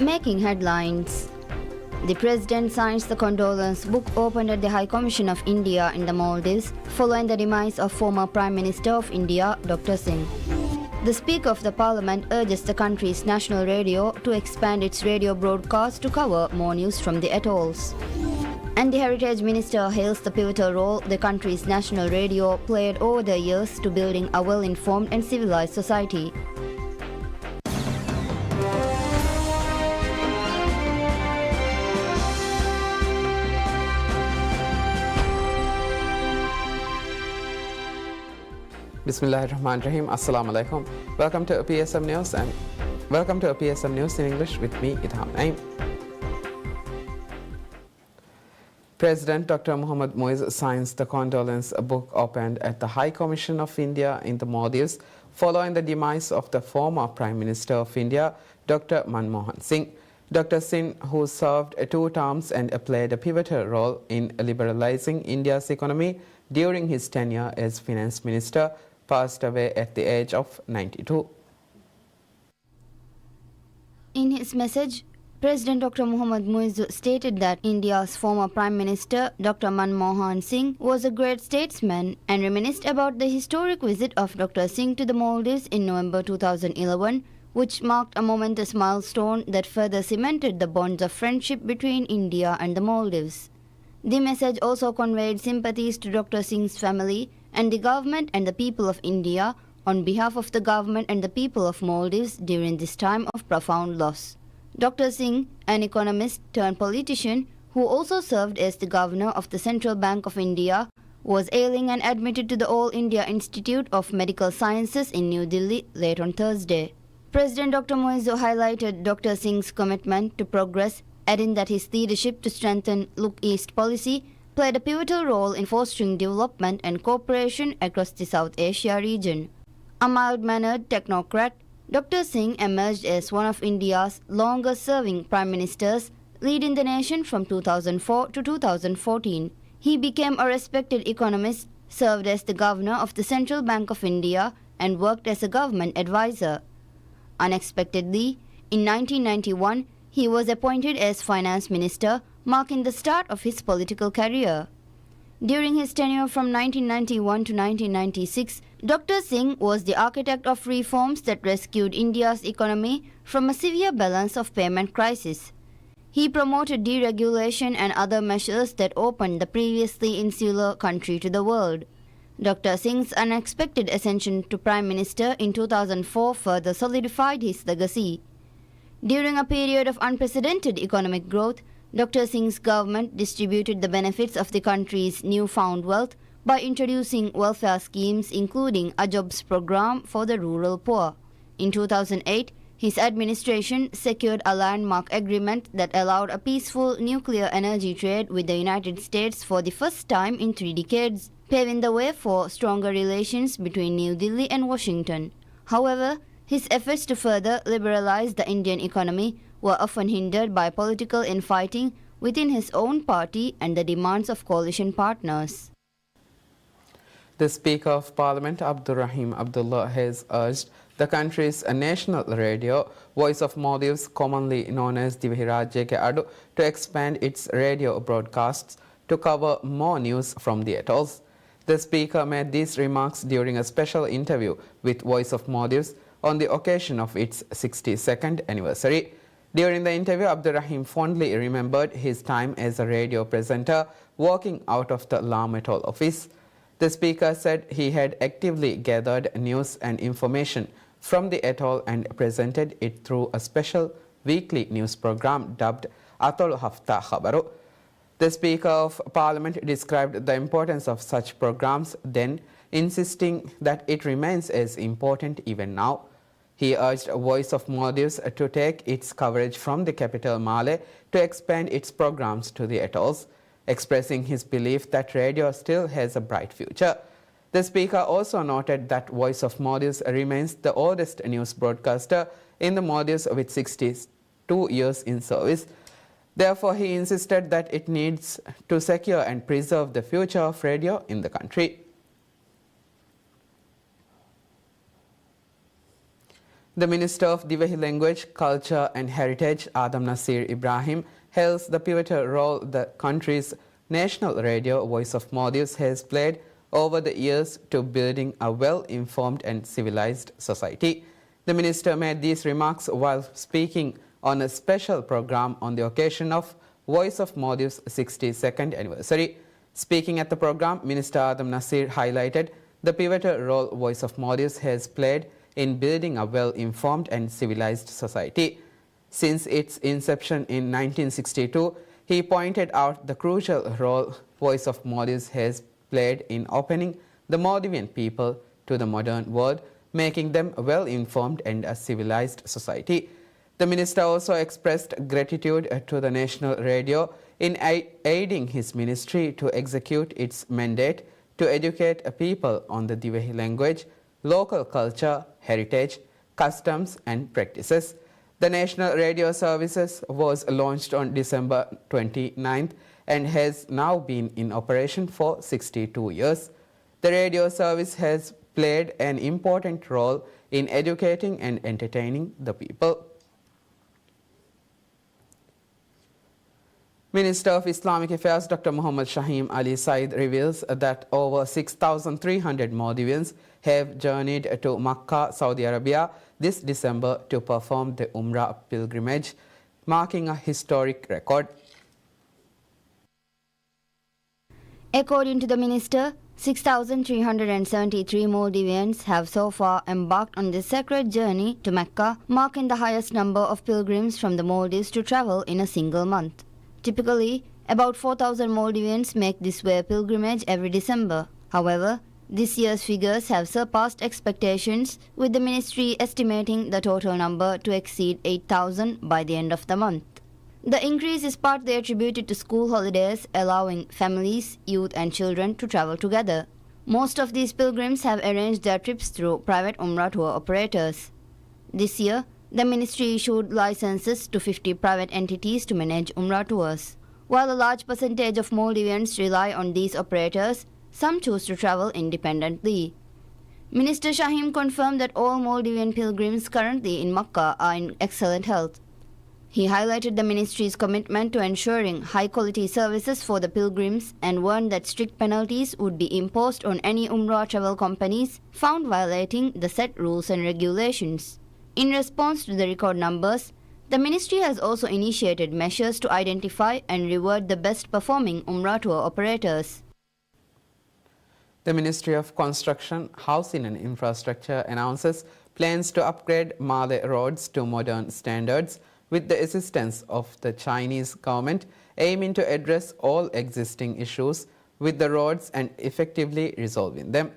making headlines. The President signs the condolence book opened at the High Commission of India in the Maldives following the demise of former Prime Minister of India, Dr. Singh. The Speaker of the Parliament urges the country's national radio to expand its radio broadcast to cover more news from the atolls. And the Heritage Minister hails the pivotal role the country's national radio played over the years to building a well-informed and civilized society. Bismillahirrahmanirrahim. Assalamu alaikum. Welcome to PSM News in English with me, Idham Naim. President Dr. Mohammad Muiz signs the condolence book opened at the High Commission of India in the Maldives following the demise of the former Prime Minister of India, Dr. Manmohan Singh. Dr. Singh, who served 2 terms and played a pivotal role in liberalizing India's economy during his tenure as Finance Minister, passed away at the age of 92. In his message, President Dr. Mohammad Muiz stated that India's former Prime Minister, Dr. Manmohan Singh, was a great statesman and reminisced about the historic visit of Dr. Singh to the Maldives in November 2011, which marked a momentous milestone that further cemented the bonds of friendship between India and the Maldives. The message also conveyed sympathies to Dr. Singh's family and the government and the people of India on behalf of the government and the people of Maldives during this time of profound loss. Dr. Singh, an economist turned politician who also served as the governor of the Central Bank of India, was ailing and admitted to the All India Institute of Medical Sciences in New Delhi late on Thursday. President Dr. Muiz highlighted Dr. Singh's commitment to progress, adding that his leadership to strengthen Look East policy played a pivotal role in fostering development and cooperation across the South Asia region. A mild-mannered technocrat, Dr. Singh emerged as one of India's longest-serving prime ministers, leading the nation from 2004 to 2014. He became a respected economist, served as the governor of the Central Bank of India, and worked as a government advisor. Unexpectedly, in 1991, he was appointed as finance minister, marking the start of his political career. During his tenure from 1991 to 1996, Dr. Singh was the architect of reforms that rescued India's economy from a severe balance of payment crisis. He promoted deregulation and other measures that opened the previously insular country to the world. Dr. Singh's unexpected ascension to Prime Minister in 2004 further solidified his legacy. During a period of unprecedented economic growth, Dr. Singh's government distributed the benefits of the country's newfound wealth by introducing welfare schemes including a jobs program for the rural poor. In 2008, his administration secured a landmark agreement that allowed a peaceful nuclear energy trade with the United States for the first time in 3 decades, paving the way for stronger relations between New Delhi and Washington. However, his efforts to further liberalize the Indian economy were often hindered by political infighting within his own party and the demands of coalition partners. The Speaker of Parliament, Abdur Rahim Abdullah, has urged the country's national radio, Voice of Maldives, commonly known as Divihirajya Ke Adu, to expand its radio broadcasts to cover more news from the atolls. The Speaker made these remarks during a special interview with Voice of Maldives on the occasion of its 62nd anniversary. During the interview, Abdur Rahim fondly remembered his time as a radio presenter working out of the Lam Atoll office. The Speaker said he had actively gathered news and information from the atoll and presented it through a special weekly news program dubbed Atoll Hafta Khabaru. The Speaker of Parliament described the importance of such programs, then insisting that it remains as important even now. He urged Voice of Maldives to take its coverage from the capital Male to expand its programs to the atolls, expressing his belief that radio still has a bright future. The Speaker also noted that Voice of Maldives remains the oldest news broadcaster in the Maldives with 62 years in service. Therefore, he insisted that it needs to secure and preserve the future of radio in the country. The Minister of Divehi Language, Culture and Heritage, Adam Nasir Ibrahim, hails the pivotal role the country's national radio, Voice of Maldives, has played over the years to building a well-informed and civilized society. The minister made these remarks while speaking on a special program on the occasion of Voice of Maldives' 62nd anniversary. Speaking at the program, Minister Adam Nasir highlighted the pivotal role Voice of Maldives has played in building a well-informed and civilized society. Since its inception in 1962, he pointed out the crucial role Voice of Maldives has played in opening the Maldivian people to the modern world, making them a well-informed and a civilized society. The minister also expressed gratitude to the National Radio in aiding his ministry to execute its mandate to educate people on the Divehi language, local culture, heritage, customs and practices. The National Radio Services was launched on December 29th and has now been in operation for 62 years. The radio service has played an important role in educating and entertaining the people. Minister of Islamic Affairs Dr. Muhammad Shaheen Ali Said reveals that over 6,300 Maldivians have journeyed to Makkah, Saudi Arabia this December to perform the Umrah pilgrimage, marking a historic record. According to the minister, 6,373 Maldivians have so far embarked on this sacred journey to Mecca, marking the highest number of pilgrims from the Maldives to travel in a single month. Typically, about 4,000 Maldivians make this way pilgrimage every December. However, this year's figures have surpassed expectations, with the ministry estimating the total number to exceed 8,000 by the end of the month. The increase is partly attributed to school holidays, allowing families, youth and children to travel together. Most of these pilgrims have arranged their trips through private Umrah tour operators. This year, the ministry issued licenses to 50 private entities to manage Umrah tours. While a large percentage of Maldivians rely on these operators, some choose to travel independently. Minister Shaheen confirmed that all Maldivian pilgrims currently in Makkah are in excellent health. He highlighted the ministry's commitment to ensuring high-quality services for the pilgrims and warned that strict penalties would be imposed on any Umrah travel companies found violating the set rules and regulations. In response to the record numbers, the ministry has also initiated measures to identify and reward the best-performing Umrah tour operators. The Ministry of Construction, Housing and Infrastructure announces plans to upgrade Malé roads to modern standards with the assistance of the Chinese government, aiming to address all existing issues with the roads and effectively resolving them.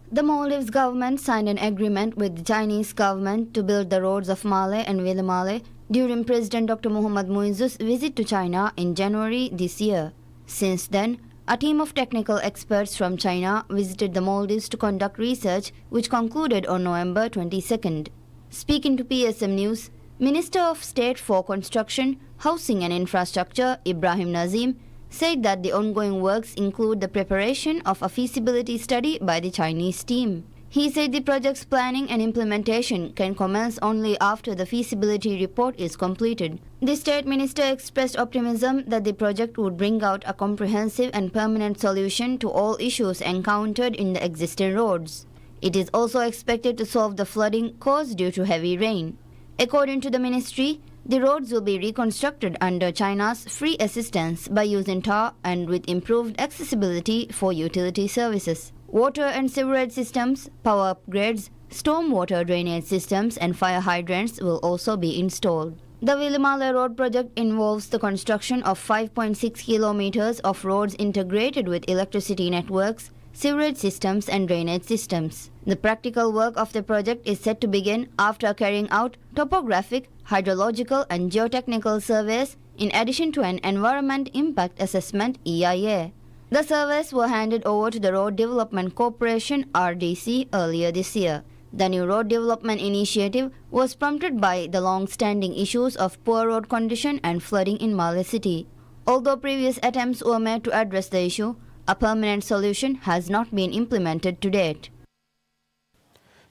The Maldives government signed an agreement with the Chinese government to build the roads of Malé and Villa Malé during President Dr. Mohamed Muizzu's visit to China in January this year. Since then, a team of technical experts from China visited the Maldives to conduct research, which concluded on November 22nd. Speaking to PSM News, Minister of State for Construction, Housing and Infrastructure Ibrahim Nazim said that the ongoing works include the preparation of a feasibility study by the Chinese team. He said the project's planning and implementation can commence only after the feasibility report is completed. The state minister expressed optimism that the project would bring out a comprehensive and permanent solution to all issues encountered in the existing roads. It is also expected to solve the flooding caused due to heavy rain. According to the ministry, the roads will be reconstructed under China's free assistance by using tar and with improved accessibility for utility services. Water and sewerage systems, power upgrades, stormwater drainage systems and fire hydrants will also be installed. The Villa Malé Road project involves the construction of 5.6 kilometers of roads integrated with electricity networks, sewerage systems and drainage systems. The practical work of the project is set to begin after carrying out topographic, hydrological and geotechnical surveys in addition to an Environment Impact Assessment EIA. The surveys were handed over to the Road Development Corporation RDC earlier this year. The new road development initiative was prompted by the long-standing issues of poor road condition and flooding in Malé City. Although previous attempts were made to address the issue, a permanent solution has not been implemented to date.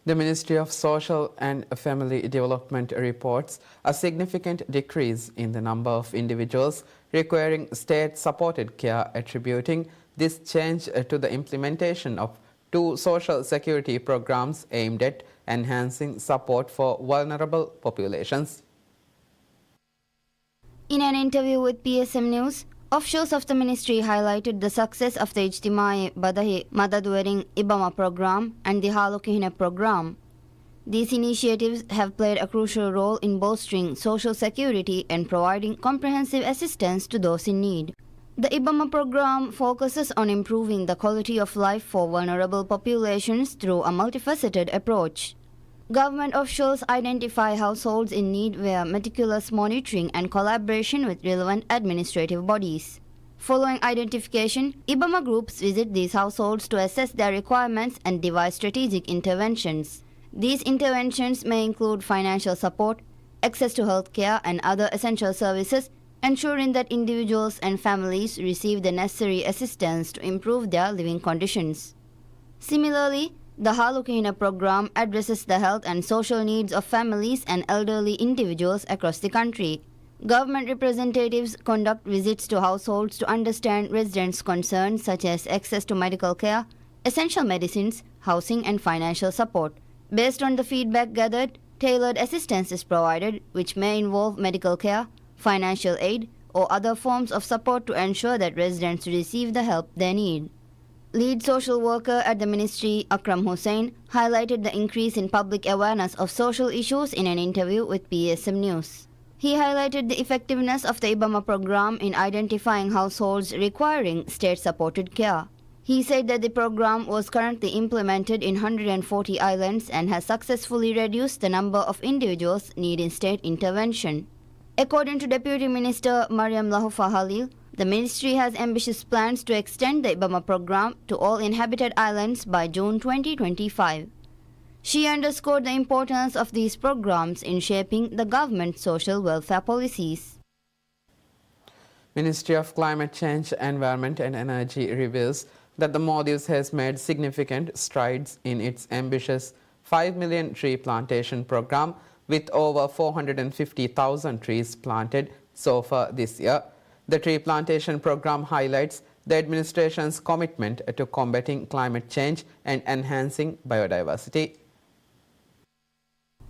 The Ministry of Social and Family Development reports a significant decrease in the number of individuals requiring state-supported care, attributing this change to the implementation of two social security programs aimed at enhancing support for vulnerable populations. In an interview with PSM News, officials of the ministry highlighted the success of the Ijtimai Badahi Madaduering Ibama program and the Halukihina program. These initiatives have played a crucial role in bolstering social security and providing comprehensive assistance to those in need. The Ibama program focuses on improving the quality of life for vulnerable populations through a multifaceted approach. Government officials identify households in need via meticulous monitoring and collaboration with relevant administrative bodies. Following identification, Ibama groups visit these households to assess their requirements and devise strategic interventions. These interventions may include financial support, access to health care and other essential services, ensuring that individuals and families receive the necessary assistance to improve their living conditions. Similarly, the Halukihina program addresses the health and social needs of families and elderly individuals across the country. Government representatives conduct visits to households to understand residents' concerns such as access to medical care, essential medicines, housing and financial support. Based on the feedback gathered, tailored assistance is provided, which may involve medical care, financial aid, or other forms of support to ensure that residents receive the help they need. Lead social worker at the ministry, Akram Hussain, highlighted the increase in public awareness of social issues in an interview with PSM News. He highlighted the effectiveness of the Ibama program in identifying households requiring state-supported care. He said that the program was currently implemented in 140 islands and has successfully reduced the number of individuals needing state intervention. According to Deputy Minister Mariam Lahufa Halil, the ministry has ambitious plans to extend the Ibama program to all inhabited islands by June 2025. She underscored the importance of these programs in shaping the government's social welfare policies. Ministry of Climate Change, Environment and Energy reveals that the Maldives has made significant strides in its ambitious 5 million tree plantation program with over 450,000 trees planted so far this year. The tree plantation program highlights the administration's commitment to combating climate change and enhancing biodiversity.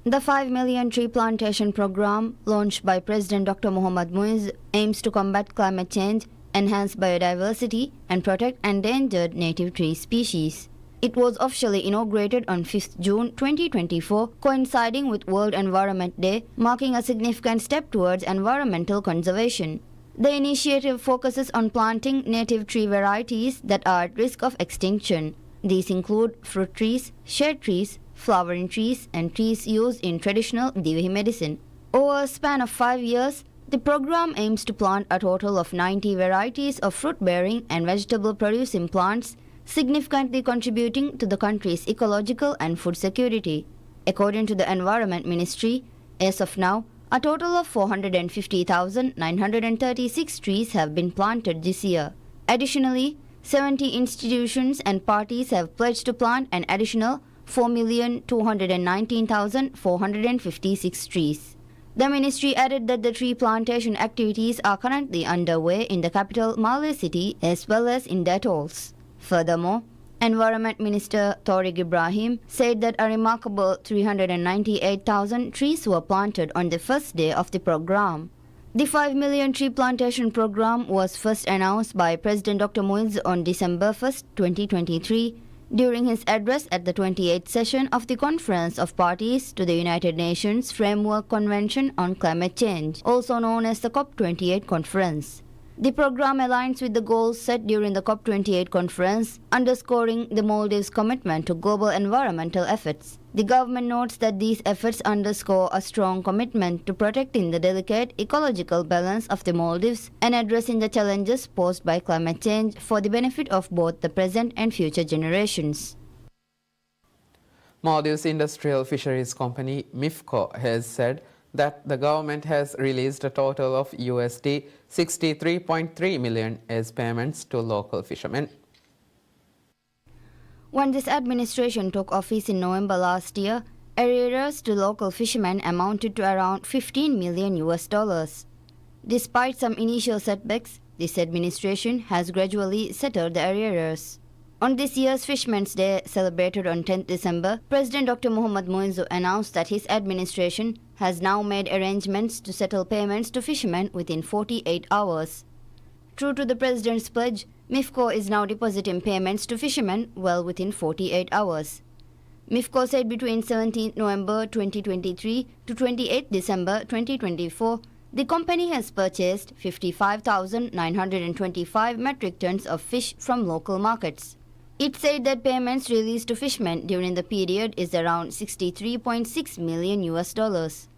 The 5 million tree plantation program, launched by President Dr. Mohammad Muiz, aims to combat climate change, enhance biodiversity, and protect endangered native tree species. It was officially inaugurated on 5th June 2024, coinciding with World Environment Day, marking a significant step towards environmental conservation. The initiative focuses on planting native tree varieties that are at risk of extinction. These include fruit trees, shade trees, flowering trees, and trees used in traditional Divehi medicine. Over a span of 5 years, the program aims to plant a total of 90 varieties of fruit-bearing and vegetable-producing plants, significantly contributing to the country's ecological and food security. According to the Environment Ministry, as of now, a total of 450,936 trees have been planted this year. Additionally, 70 institutions and parties have pledged to plant an additional 4,219,456 trees. The ministry added that the tree plantation activities are currently underway in the capital Malé City as well as in the atolls. Furthermore, Environment Minister Tariq Ibrahim said that a remarkable 398,000 trees were planted on the first day of the program. The 5 million tree plantation program was first announced by President Dr. Muiz on December 1, 2023, during his address at the 28th session of the Conference of Parties to the United Nations Framework Convention on Climate Change, also known as the COP28 Conference. The program aligns with the goals set during the COP28 conference, underscoring the Maldives' commitment to global environmental efforts. The government notes that these efforts underscore a strong commitment to protecting the delicate ecological balance of the Maldives and addressing the challenges posed by climate change for the benefit of both the present and future generations. Maldives Industrial Fisheries Company, MIFCO, has said that the government has released a total of USD 63.3 million as payments to local fishermen. When this administration took office in November last year, arrears to local fishermen amounted to around 15 million US dollars. Despite some initial setbacks, this administration has gradually settled the arrears. On this year's Fishermen's Day, celebrated on 10th December, President Dr. Mohammad Muizzu announced that his administration has now made arrangements to settle payments to fishermen within 48 hours. True to the President's pledge, MIFCO is now depositing payments to fishermen well within 48 hours. MIFCO said between 17 November 2023 to 28 December 2024, the company has purchased 55,925 metric tons of fish from local markets. It said that payments released to fishermen during the period is around 63.6 million US dollars.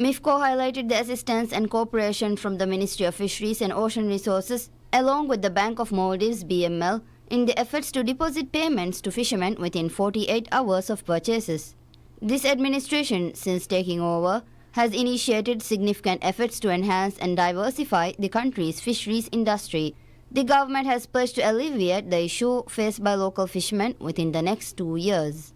MIFCO highlighted the assistance and cooperation from the Ministry of Fisheries and Ocean Resources along with the Bank of Maldives BML in the efforts to deposit payments to fishermen within 48 hours of purchases. This administration, since taking over, has initiated significant efforts to enhance and diversify the country's fisheries industry. The government has pledged to alleviate the issue faced by local fishermen within the next 2 years.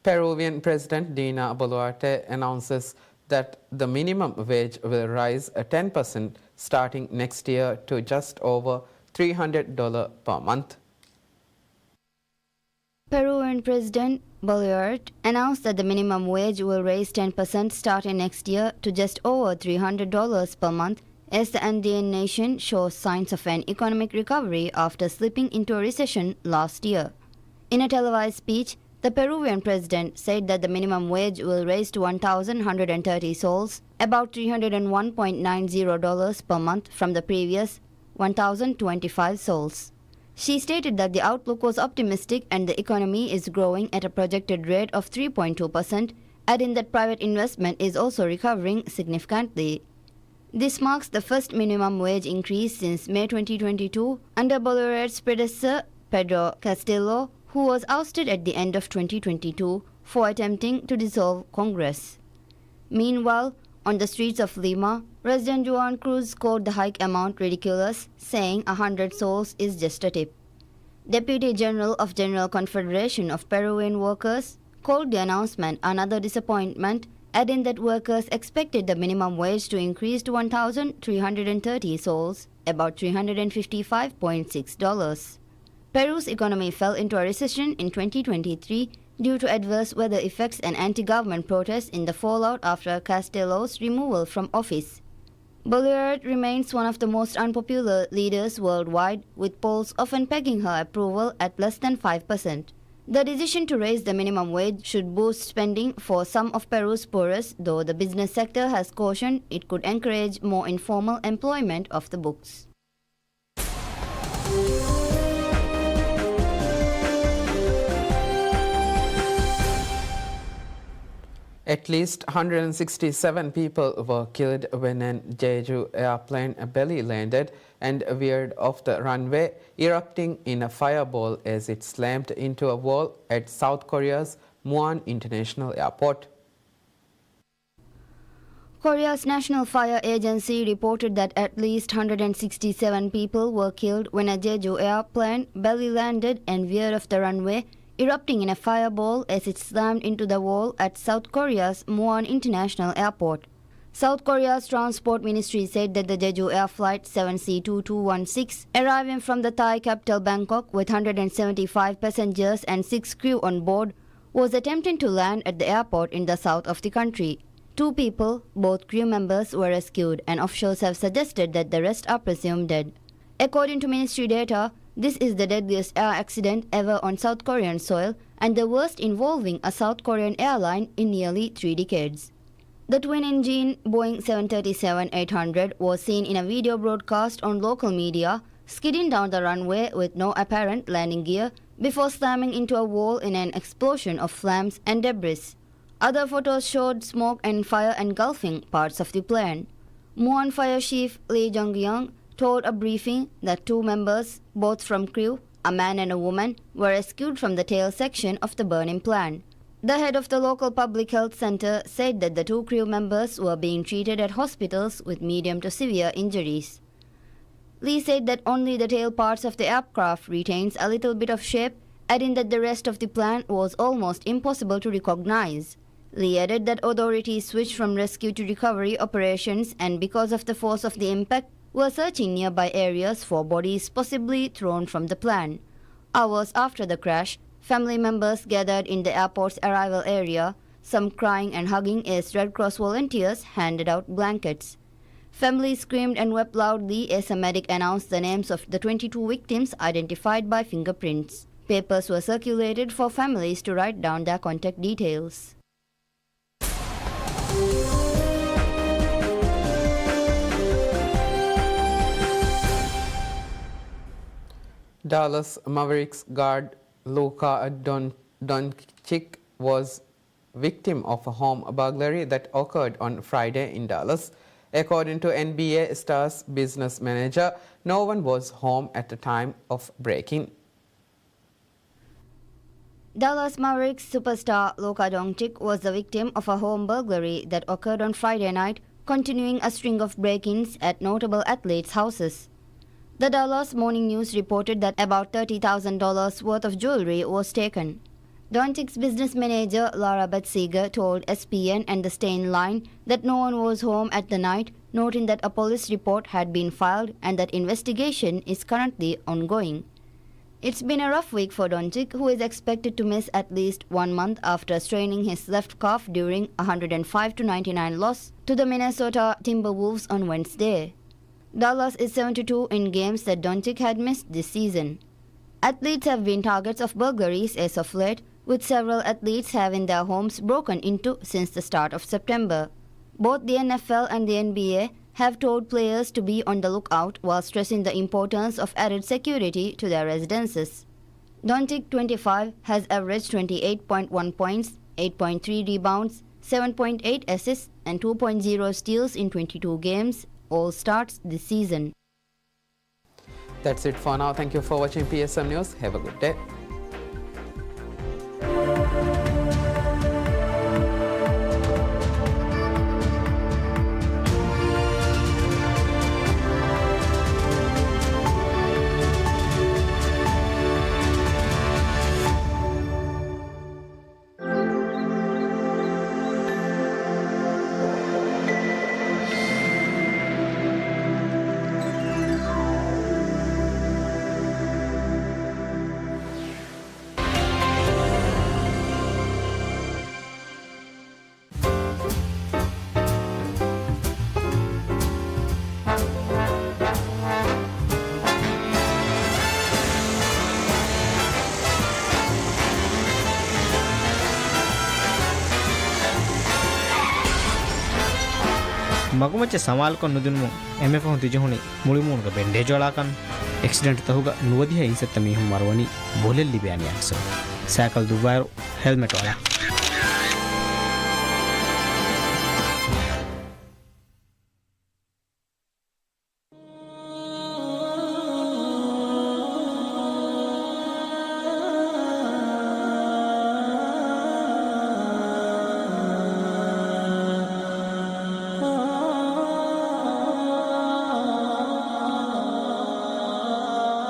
Peruvian President Dina Boluarte announces that the minimum wage will rise 10% starting next year to just over $300 per month. Peruvian President Boluarte announced that the minimum wage will raise 10% starting next year to just over $300 per month as the Andean nation shows signs of an economic recovery after slipping into a recession last year. In a televised speech, the Peruvian president said that the minimum wage will raise to 1,130 soles, about $301.90 per month from the previous 1,025 soles. She stated that the outlook was optimistic and the economy is growing at a projected rate of 3.2%, adding that private investment is also recovering significantly. This marks the first minimum wage increase since May 2022 under Boluarte's predecessor, Pedro Castillo, who was ousted at the end of 2022 for attempting to dissolve Congress. Meanwhile, on the streets of Lima, President Juan Cruz called the hike amount ridiculous, saying 100 soles is just a tip. Deputy General of General Confederation of Peruvian Workers called the announcement another disappointment, adding that workers expected the minimum wage to increase to 1,330 soles, about $355.6. Peru's economy fell into a recession in 2023 due to adverse weather effects and anti-government protests in the fallout after Castillo's removal from office. Boluarte remains one of the most unpopular leaders worldwide, with polls often pegging her approval at less than 5%. The decision to raise the minimum wage should boost spending for some of Peru's poorest, though the business sector has cautioned it could encourage more informal employment of the books. At least 167 people were killed when an Jeju airplane belly landed and veered off the runway, erupting in a fireball as it slammed into a wall at South Korea's Muan International Airport. Korea's National Fire Agency reported that at least 167 people were killed when a Jeju airplane belly landed and veered off the runway, erupting in a fireball as it slammed into the wall at South Korea's Muan International Airport. South Korea's Transport Ministry said that the Jeju Air Flight 7C2216, arriving from the Thai capital Bangkok with 175 passengers and 6 crew on board, was attempting to land at the airport in the south of the country. 2 people, both crew members, were rescued, and officials have suggested that the rest are presumed dead. According to ministry data, this is the deadliest air accident ever on South Korean soil and the worst involving a South Korean airline in nearly 3 decades. The twin-engine Boeing 737-800 was seen in a video broadcast on local media, skidding down the runway with no apparent landing gear before slamming into a wall in an explosion of flames and debris. Other photos showed smoke and fire engulfing parts of the plane. Muan Fire Chief Lee Jung-young told a briefing that 2 members, both from crew, a man and a woman, were rescued from the tail section of the burning plane. The head of the local public health center said that the 2 crew members were being treated at hospitals with medium to severe injuries. Lee said that only the tail parts of the aircraft retains a little bit of shape, adding that the rest of the plane was almost impossible to recognize. Lee added that authorities switched from rescue to recovery operations and because of the force of the impact were searching nearby areas for bodies possibly thrown from the plane. Hours after the crash, family members gathered in the airport's arrival area, some crying and hugging as Red Cross volunteers handed out blankets. Families screamed and wept loudly as a medic announced the names of the 22 victims identified by fingerprints. Papers were circulated for families to write down their contact details. Dallas Mavericks guard Luka Doncic was victim of a home burglary that occurred on Friday in Dallas. According to NBA Stars business manager, no one was home at the time of break-in. Dallas Mavericks superstar Luka Doncic was the victim of a home burglary that occurred on Friday night, continuing a string of break-ins at notable athletes' houses. The Dallas Morning News reported that about $30,000 worth of jewelry was taken. Doncic's business manager Laura Betziger told SPN and the Stain Line that no one was home at the night, noting that a police report had been filed and that investigation is currently ongoing. It's been a rough week for Doncic, who is expected to miss at least 1 month after straining his left calf during a 105-99 loss to the Minnesota Timberwolves on Wednesday. Dallas is 7-2 in games that Doncic had missed this season. Athletes have been targets of burglaries as of late, with several athletes having their homes broken into since the start of September. Both the NFL and the NBA have told players to be on the lookout while stressing the importance of added security to their residences. Doncic, 25, has averaged 28.1 points, 8.3 rebounds, 7.8 assists, and 2.0 steals in 22 games, all starts this season. That's it for now. Thank you for watching PSM News. Have a good day. मगुमचे सवाल को नुदुनु MF होती जहुनी मुळिमुण का bandage वालाकन accident तहुगा नुवदी है इसे तमी हम मरवनी बोले लिबियानी अक्सर साइकिल दुबार हेलमेट वाला